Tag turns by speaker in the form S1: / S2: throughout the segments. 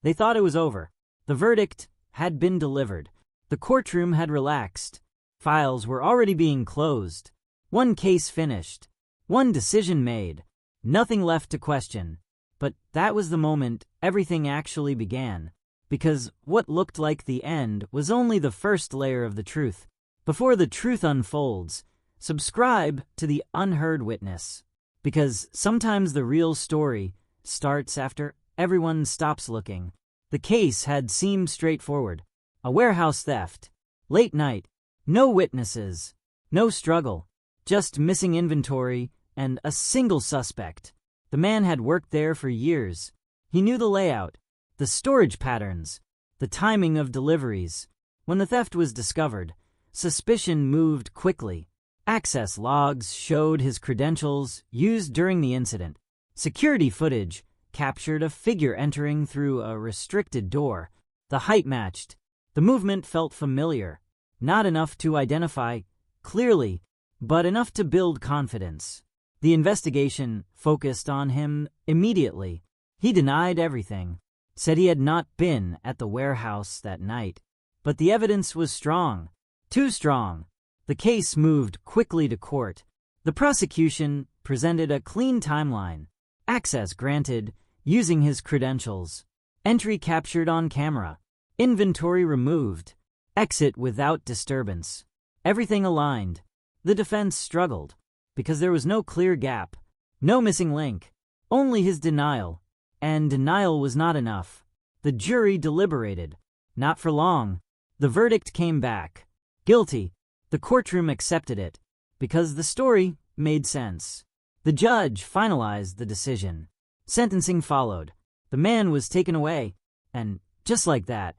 S1: They thought it was over. The verdict had been delivered. The courtroom had relaxed. Files were already being closed. One case finished. One decision made. Nothing left to question. But that was the moment everything actually began. Because what looked like the end was only the first layer of the truth. Before the truth unfolds, subscribe to the Unheard Witness. Because sometimes the real story starts after everyone stops looking. The case had seemed straightforward. A warehouse theft. Late night. No witnesses. No struggle. Just missing inventory and a single suspect. The man had worked there for years. He knew the layout, the storage patterns, the timing of deliveries. When the theft was discovered, suspicion moved quickly. Access logs showed his credentials used during the incident. Security footage captured a figure entering through a restricted door. The height matched. The movement felt familiar. Not enough to identify clearly, but enough to build confidence. The investigation focused on him immediately. He denied everything, said he had not been at the warehouse that night. But the evidence was strong, too strong. The case moved quickly to court. The prosecution presented a clean timeline. Access granted, using his credentials. Entry captured on camera. Inventory removed. Exit without disturbance. Everything aligned. The defense struggled, because there was no clear gap, no missing link, only his denial. And denial was not enough. The jury deliberated. Not for long. The verdict came back. Guilty. The courtroom accepted it, because the story made sense. The judge finalized the decision. Sentencing followed. The man was taken away, and just like that,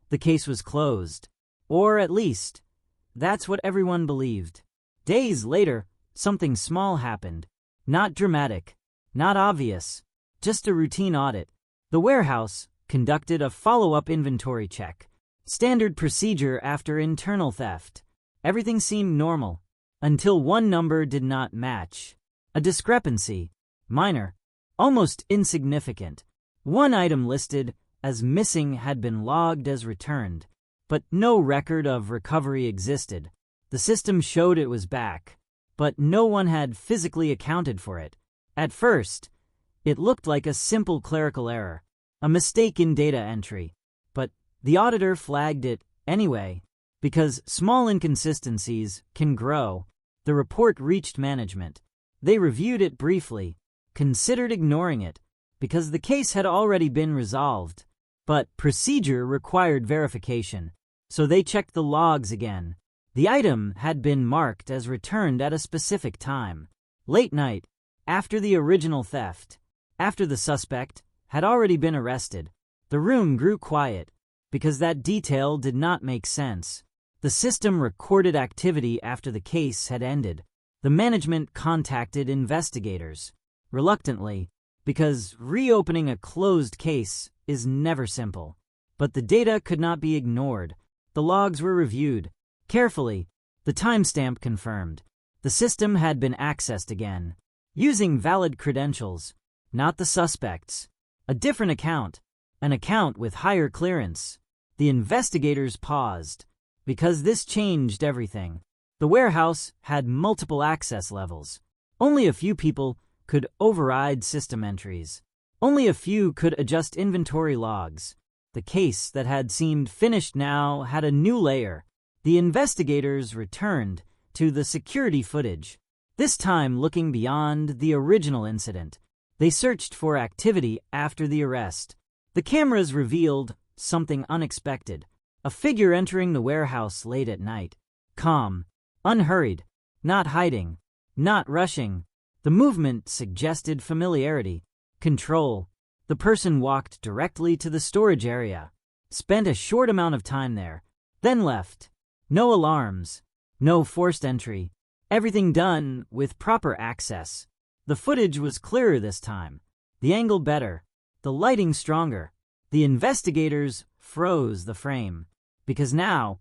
S1: the case was closed. Or at least, that's what everyone believed. Days later, something small happened. Not dramatic, not obvious, just a routine audit. The warehouse conducted a follow-up inventory check. Standard procedure after internal theft. Everything seemed normal, until one number did not match. A discrepancy, minor, almost insignificant. One item listed as missing had been logged as returned, but no record of recovery existed. The system showed it was back, but no one had physically accounted for it. At first, it looked like a simple clerical error, a mistake in data entry, but the auditor flagged it anyway. Because small inconsistencies can grow, the report reached management. They reviewed it briefly, considered ignoring it, because the case had already been resolved. But procedure required verification, so they checked the logs again. The item had been marked as returned at a specific time. Late night, after the original theft, after the suspect had already been arrested. The room grew quiet, because that detail did not make sense. The system recorded activity after the case had ended. The management contacted investigators, reluctantly, because reopening a closed case is never simple. But the data could not be ignored. The logs were reviewed carefully, the timestamp confirmed. The system had been accessed again, using valid credentials, not the suspect's. A different account, an account with higher clearance. The investigators paused, because this changed everything. The warehouse had multiple access levels. Only a few people could override system entries. Only a few could adjust inventory logs. The case that had seemed finished now had a new layer. The investigators returned to the security footage, this time looking beyond the original incident. They searched for activity after the arrest. The cameras revealed something unexpected. A figure entering the warehouse late at night. Calm, unhurried, not hiding, not rushing. The movement suggested familiarity, control. The person walked directly to the storage area, spent a short amount of time there, then left. No alarms, no forced entry. Everything done with proper access. The footage was clearer this time, the angle better, the lighting stronger. The investigators froze the frame, because now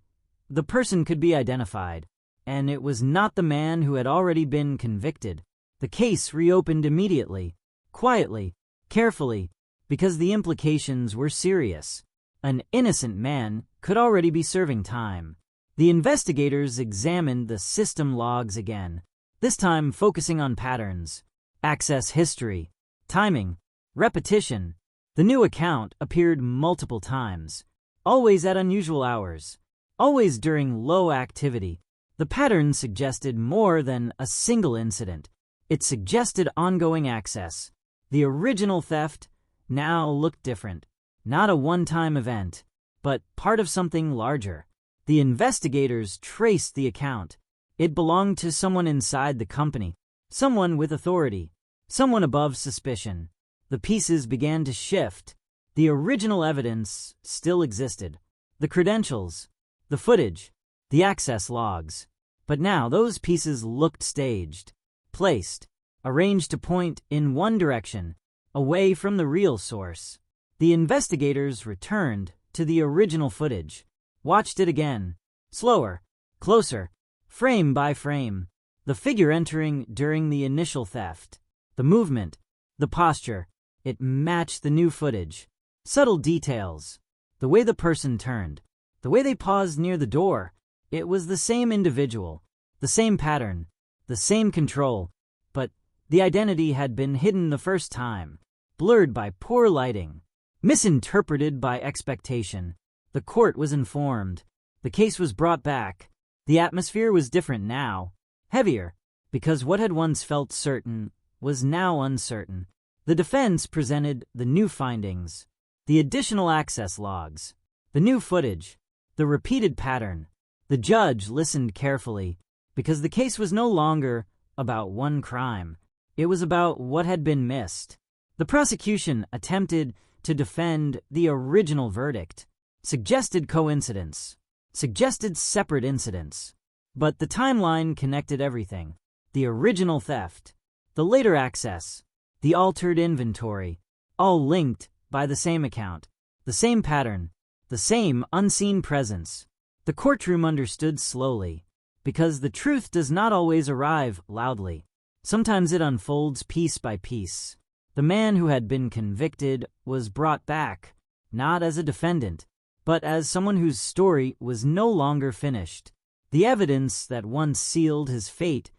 S1: the person could be identified, and it was not the man who had already been convicted. The case reopened immediately, quietly, carefully. because the implications were serious. An innocent man could already be serving time. The investigators examined the system logs again, this time focusing on patterns, access history, timing, repetition. The new account appeared multiple times, always at unusual hours, always during low activity. The pattern suggested more than a single incident. It suggested ongoing access. The original theft now looked different. Not a one-time event, but part of something larger. The investigators traced the account. It belonged to someone inside the company, someone with authority, someone above suspicion. The pieces began to shift. The original evidence still existed. The credentials, the footage, the access logs. But now those pieces looked staged, placed, arranged to point in one direction, away from the real source. The investigators returned to the original footage, watched it again, slower, closer, frame by frame. The figure entering during the initial theft, the movement, the posture, it matched the new footage. Subtle details, the way the person turned, the way they paused near the door. It was the same individual, the same pattern, the same control, but the identity had been hidden the first time, blurred by poor lighting, misinterpreted by expectation. The court was informed. The case was brought back. The atmosphere was different now, heavier, because what had once felt certain was now uncertain. The defense presented the new findings, the additional access logs, the new footage, the repeated pattern. The judge listened carefully, because the case was no longer about one crime. It was about what had been missed. The prosecution attempted to defend the original verdict, suggested coincidence, suggested separate incidents. But the timeline connected everything. The original theft, the later access, the altered inventory, all linked by the same account, the same pattern, the same unseen presence. The courtroom understood slowly, because the truth does not always arrive loudly. Sometimes it unfolds piece by piece. The man who had been convicted was brought back, not as a defendant, but as someone whose story was no longer finished. The evidence that once sealed his fate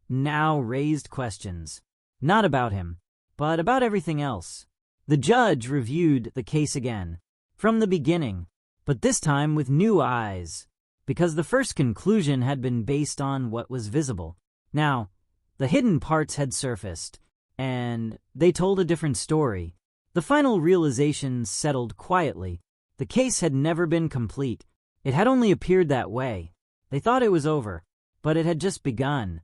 S1: now raised questions, not about him, but about everything else. The judge reviewed the case again, from the beginning, but this time with new eyes, because the first conclusion had been based on what was visible. Now, the hidden parts had surfaced, and they told a different story. The final realization settled quietly. The case had never been complete. It had only appeared that way. They thought it was over, but it had just begun.